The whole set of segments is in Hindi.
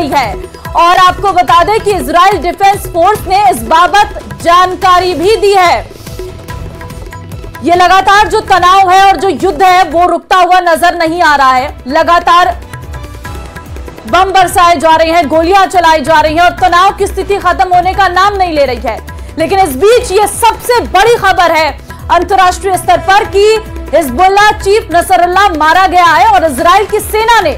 रही है। और आपको बता दें कि इजराइल डिफेंस फोर्स ने इस बाबत जानकारी भी दी है। ये लगातार जो तनाव है और जो युद्ध है वो रुकता हुआ नजर नहीं आ रहा है। लगातार बम बरसाए जा रहे हैं, गोलियां चलाई जा रही हैं और तनाव की स्थिति खत्म होने का नाम नहीं ले रही है। लेकिन इस बीच ये सबसे बड़ी खबर है अंतर्राष्ट्रीय स्तर पर कि हिजबुल्लाह चीफ नसरुल्लाह मारा गया है और इजराइल की सेना ने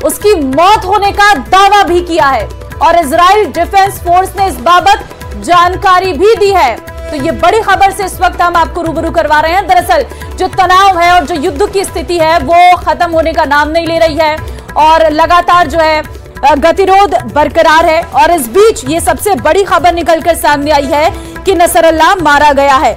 उसकी मौत होने का दावा भी किया है और इजराइल डिफेंस फोर्स ने इस बाबत जानकारी भी दी है। तो ये बड़ी खबर से इस वक्त हम आपको रूबरू करवा रहे हैं। दरअसल जो तनाव है और जो युद्ध की स्थिति है वो खत्म होने का नाम नहीं ले रही है और लगातार जो है गतिरोध बरकरार है। और इस बीच ये सबसे बड़ी खबर निकलकर सामने आई है कि नसरुल्लाह मारा गया है।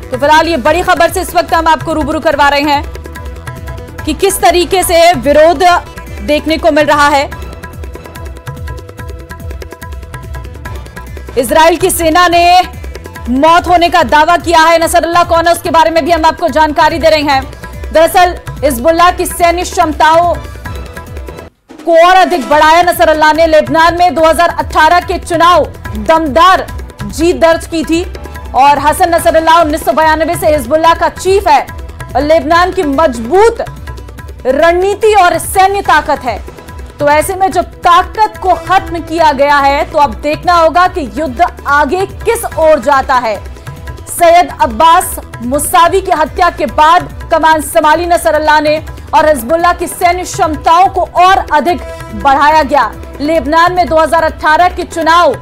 तो फिलहाल ये बड़ी खबर से इस वक्त हम आपको रूबरू करवा रहे हैं कि किस तरीके से विरोध देखने को मिल रहा है। इजराइल की सेना ने मौत होने का दावा किया है। नसरुल्लाह कौन है उसके बारे में भी हम आपको जानकारी दे रहे हैं। दरअसल हिजबुल्लाह की सैन्य क्षमताओं को और अधिक बढ़ाया नसरुल्लाह ने। लेबनान में 2018 के चुनाव दमदार जीत दर्ज की थी और हसन नसरुल्लाह 1992 से हिजबुल्लाह का चीफ है और लेबनान की मजबूत रणनीति और सैन्य ताकत है। तो ऐसे में जब ताकत को खत्म किया गया है तो अब देखना होगा कि युद्ध आगे किस ओर जाता है। सैयद अब्बास मुसावी की हत्या के बाद कमान संभाली नसरुल्लाह ने और हिजबुल्लाह की सैन्य क्षमताओं को और अधिक बढ़ाया गया। लेबनान में 2018 के चुनाव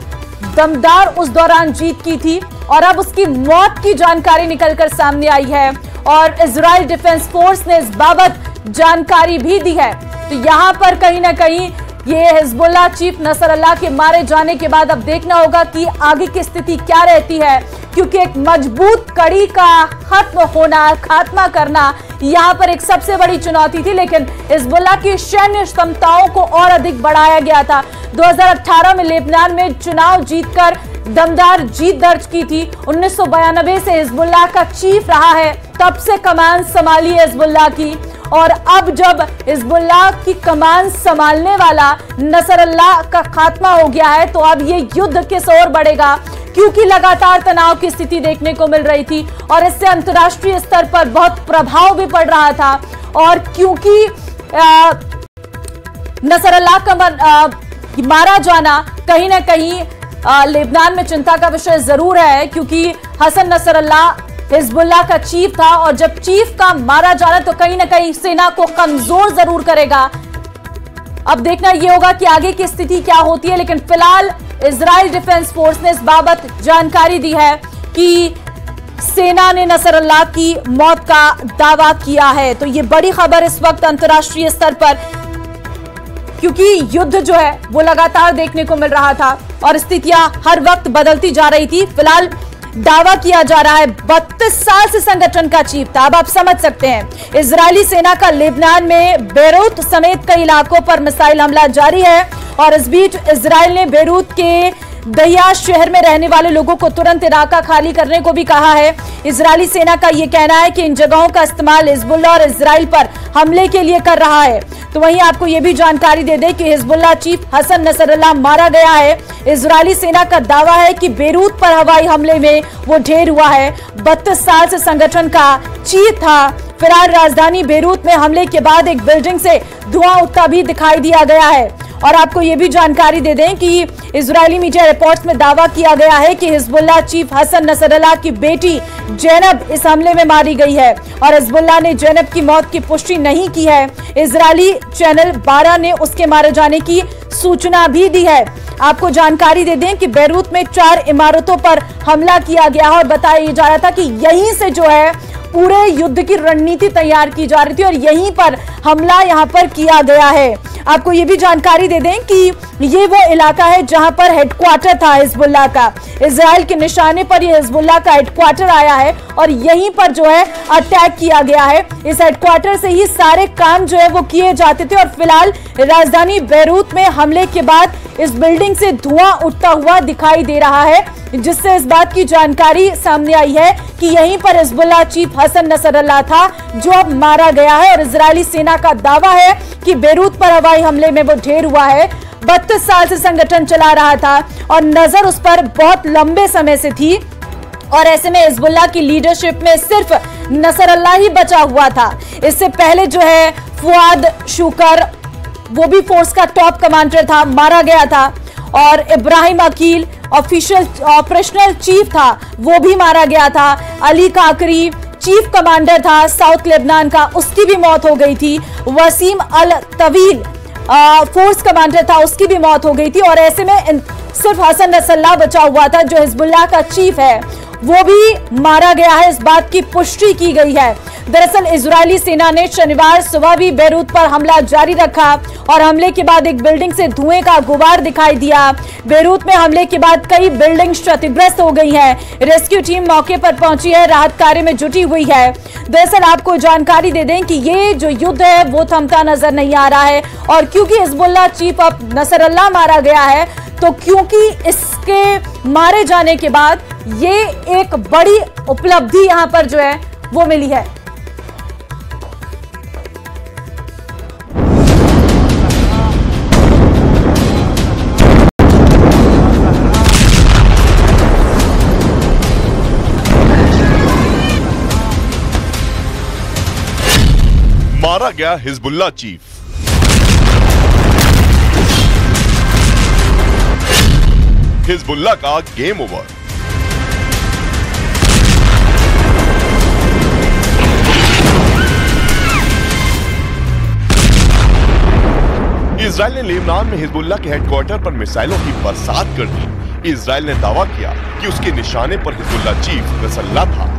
दमदार उस दौरान जीत की थी और अब उसकी मौत की जानकारी निकलकर सामने आई है और इजराइल डिफेंस फोर्स ने इस बाबत जानकारी भी दी है। तो यहां पर कहीं ना कहीं ये हिजबुल्लाह चीफ नसरुल्लाह के मारे जाने के बाद अब देखना होगा कि आगे की स्थिति क्या रहती है, क्योंकि एक मजबूत कड़ी का खत्म होना, खात्मा करना यहां पर एक सबसे बड़ी चुनौती थी। लेकिन हिजबुल्लाह की सैन्य क्षमताओं को और अधिक बढ़ाया गया था। 2018 में लेबनान में चुनाव जीतकर दमदार जीत दर्ज की थी। 1992 से हिजबुल्लाह का चीफ रहा है, तब से कमान संभाली है हिजबुल्लाह की और अब जब हिजबुल्लाह की कमान संभालने वाला नसरुल्लाह का खात्मा हो गया है तो अब ये युद्ध किस ओर बढ़ेगा, क्योंकि लगातार तनाव की स्थिति देखने को मिल रही थी और इससे अंतर्राष्ट्रीय स्तर पर बहुत प्रभाव भी पड़ रहा था। और क्योंकि नसरुल्लाह का मारा जाना कहीं ना कहीं लेबनान में चिंता का विषय जरूर है, क्योंकि हसन नसरुल्लाह हिजबुल्लाह का चीफ था और जब चीफ का मारा जाना तो कहीं ना कहीं सेना को कमजोर जरूर करेगा। अब देखना यह होगा कि आगे की स्थिति क्या होती है। लेकिन फिलहाल इजराइल डिफेंस फोर्स ने इस बाबत जानकारी दी है कि सेना ने नसरुल्लाह की मौत का दावा किया है। तो ये बड़ी खबर इस वक्त अंतर्राष्ट्रीय स्तर पर, क्योंकि युद्ध जो है वो लगातार देखने को मिल रहा था और स्थितियां हर वक्त बदलती जा रही थी। फिलहाल दावा किया जा रहा है 32 साल से संगठन का चीफ था। अब आप समझ सकते हैं इजरायली सेना का लेबनान में बेरूत समेत कई इलाकों पर मिसाइल हमला जारी है और इस बीच इजराइल ने बेरूत के दहिया शहर में रहने वाले लोगों को तुरंत इलाका खाली करने को भी कहा है। इजरायली सेना का यह कहना है कि इन जगहों का इस्तेमाल हिजबुल्लाह और इजराइल पर हमले के लिए कर रहा है। तो वहीं आपको यह भी जानकारी दे दें कि हिजबुल्लाह चीफ हसन नसरुल्लाह मारा गया है। इजरायली सेना का दावा है कि बेरूत पर हवाई हमले में वो ढेर हुआ है। 32 साल से संगठन का चीफ था। फिलहाल राजधानी बेरूत में हमले के बाद एक बिल्डिंग से धुआं उठता भी दिखाई दिया गया है। और आपको ये भी जानकारी दे दें कि इजरायली मीडिया रिपोर्ट्स में दावा किया गया है कि हिजबुल्लाह चीफ हसन नसरुल्लाह की बेटी जैनब इस हमले में मारी गई है और हिजबुल्लाह ने जैनब की मौत की पुष्टि नहीं की है। इजरायली चैनल 12 ने उसके मारे जाने की सूचना भी दी है। आपको जानकारी दे दें कि बेरूत में 4 इमारतों पर हमला किया गया और बताया जा रहा था कि यहीं से जो है पूरे युद्ध की रणनीति तैयार की जा रही थी और यहीं पर हमला यहां पर किया गया है। आपको ये भी जानकारी दे दें कि ये वो इलाका है जहां पर हेडक्वार्टर था हिजबुल्लाह का। इजराइल के निशाने पर ये हिजबुल्लाह का हेडक्वार्टर आया है और यहीं पर जो है अटैक किया गया है। इस हेडक्वार्टर से ही सारे काम जो है वो किए जाते थे और फिलहाल राजधानी बेरूत में हमले के बाद इस बिल्डिंग से धुआं उठता हुआ दिखाई दे रहा है, जिससे इस बात की जानकारी सामने आई है कि यहीं पर हिजबुल्लाह चीफ हसन नसरल्लाह था, जो अब मारा गया है। और इजरायली सेना का दावा है कि बेरूत पर हवाई हमले में वो ढेर हुआ है। 32 साल से संगठन चला रहा था और नजर उस पर बहुत लंबे समय से थी, और ऐसे में हिजबुल्लाह की लीडरशिप में सिर्फ नसरल्लाह ही बचा हुआ था। इससे पहले जो है फुआद शुकर, वो भी फोर्स का टॉप कमांडर था, मारा गया था। और Ibrahim Aqil official operational chief था, वो भी मारा गया था। अली काकरी चीफ कमांडर था साउथ लेबनान का, उसकी भी मौत हो गई थी। वसीम अल तवील फोर्स कमांडर था, उसकी भी मौत हो गई थी। और ऐसे में सिर्फ हसन नसरल्लाह बचा हुआ था, जो हिजबुल्लाह का चीफ है, वो भी मारा गया है। इस बात की पुष्टि की गई है। दरअसल इजरायली सेना ने शनिवार सुबह भी बेरूत पर हमला जारी रखा और हमले के बाद एक बिल्डिंग से धुएं का गुबार दिखाई दिया। बेरूत में हमले के बाद कई बिल्डिंग क्षतिग्रस्त हो गई हैं। रेस्क्यू टीम मौके पर पहुंची है, राहत कार्य में जुटी हुई है। दरअसल आपको जानकारी दे दें कि ये जो युद्ध है वो थमता नजर नहीं आ रहा है, और क्योंकि हिजबुल्लाह चीफ अब नसरल्लाह मारा गया है, तो क्योंकि इसके मारे जाने के बाद ये एक बड़ी उपलब्धि यहां पर जो है वो मिली है। मारा गया हिजबुल्लाह चीफ। हिजबुल्लाह का गेम ओवर। इजराइल ने लेबनान में हिजबुल्लाह के हेडक्वार्टर पर मिसाइलों की बरसात कर दी। इजराइल ने दावा किया कि उसके निशाने पर हिजबुल्लाह चीफ नसरल्लाह था।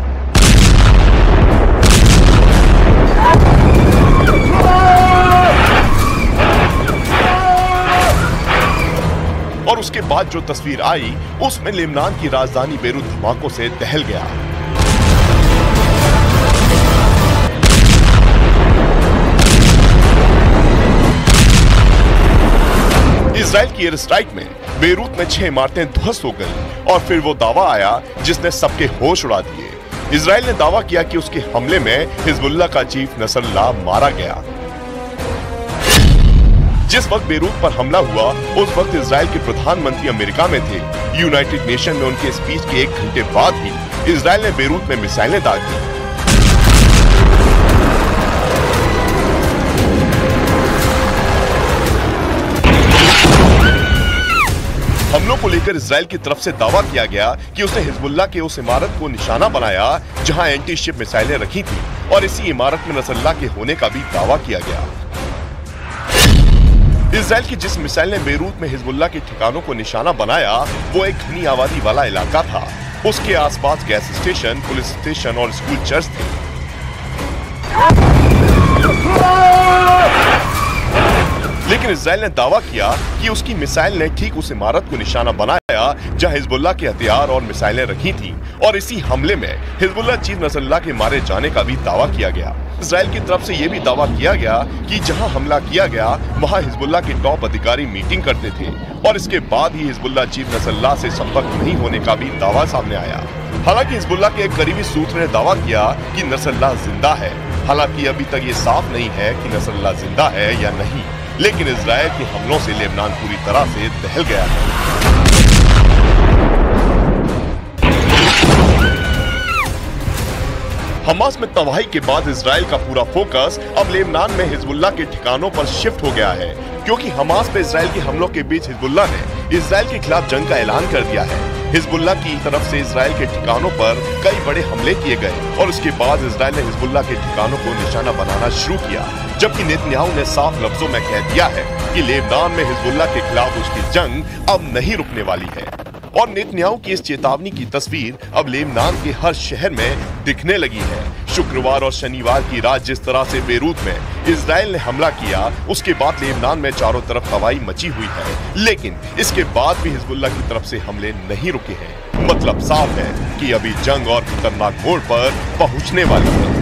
और उसके बाद जो तस्वीर आई, उसमें लेबनान की राजधानी बेरूत धमाकों से दहल गया। इजराइल की एयर स्ट्राइक में बेरूत में 6 इमारतें ध्वस्त हो गईं, और फिर वो दावा आया जिसने सबके होश उड़ा दिए। इजराइल ने दावा किया कि उसके हमले में हिजबुल्लाह का चीफ नसरल्लाह मारा गया। जिस वक्त बेरूत पर हमला हुआ, उस वक्त इजराइल के प्रधानमंत्री अमेरिका में थे। यूनाइटेड नेशन में उनके स्पीच के 1 घंटे बाद ही इजराइल ने बेरूत में मिसाइलें दाग दी। हमलों को लेकर इजराइल की तरफ से दावा किया गया कि उसने हिजबुल्लाह के उस इमारत को निशाना बनाया जहां एंटी शिप मिसाइलें रखी थी, और इसी इमारत में नसरल्लाह के होने का भी दावा किया गया। इजराइल की जिस मिसाइल ने बेरूत में हिजबुल्लाह के ठिकानों को निशाना बनाया, वो एक घनी आबादी वाला इलाका था। उसके आसपास गैस स्टेशन, पुलिस स्टेशन और स्कूल चर्च थे। लेकिन इजराइल ने दावा किया कि उसकी मिसाइल ने ठीक उस इमारत को निशाना बनाया जहां हिजबुल्लाह के हथियार और मिसाइलें रखी थीं, और इसी हमले में हिजबुल्लाह चीफ नसरल्लाह के मारे जाने का भी दावा किया गया। इजराइल की तरफ से यह भी दावा किया गया कि जहां हमला किया गया वहां हिजबुल्लाह के टॉप अधिकारी मीटिंग करते थे, और इसके बाद ही हिजबुल्लाह चीफ नसरल्लाह से संपर्क नहीं होने का भी दावा सामने आया। हालांकि हिजबुल्लाह के एक करीबी सूत्र ने दावा किया कि नसरल्लाह जिंदा है। हालांकि अभी तक ये साफ नहीं है कि नसरल्लाह जिंदा है या नहीं, लेकिन इजराइल के हमलों से लेबनान पूरी तरह से दहल गया है। हमास में तबाही के बाद इजराइल का पूरा फोकस अब लेबनान में हिजबुल्लाह के ठिकानों पर शिफ्ट हो गया है, क्योंकि हमास पे इजराइल के हमलों के बीच हिजबुल्लाह ने इजराइल के खिलाफ जंग का ऐलान कर दिया है। हिजबुल्लाह की तरफ से इजराइल के ठिकानों पर कई बड़े हमले किए गए, और उसके बाद इजराइल ने हिजबुल्लाह के ठिकानों को निशाना बनाना शुरू किया, जबकि नेतन्याहू ने साफ लफ्जों में कह दिया है कि लेबनान में हिजबुल्लाह के खिलाफ उसकी जंग अब नहीं रुकने वाली है। और नेतन्याहू की इस चेतावनी की तस्वीर अब लेबनान के हर शहर में दिखने लगी है। शुक्रवार और शनिवार की रात जिस तरह से बेरूत में इजराइल ने हमला किया, उसके बाद लेबनान में चारों तरफ तबाही मची हुई है, लेकिन इसके बाद भी हिजबुल्लाह की तरफ से हमले नहीं रुके हैं। मतलब साफ है कि अभी जंग और खतरनाक मोड़ पर पहुंचने वाली है।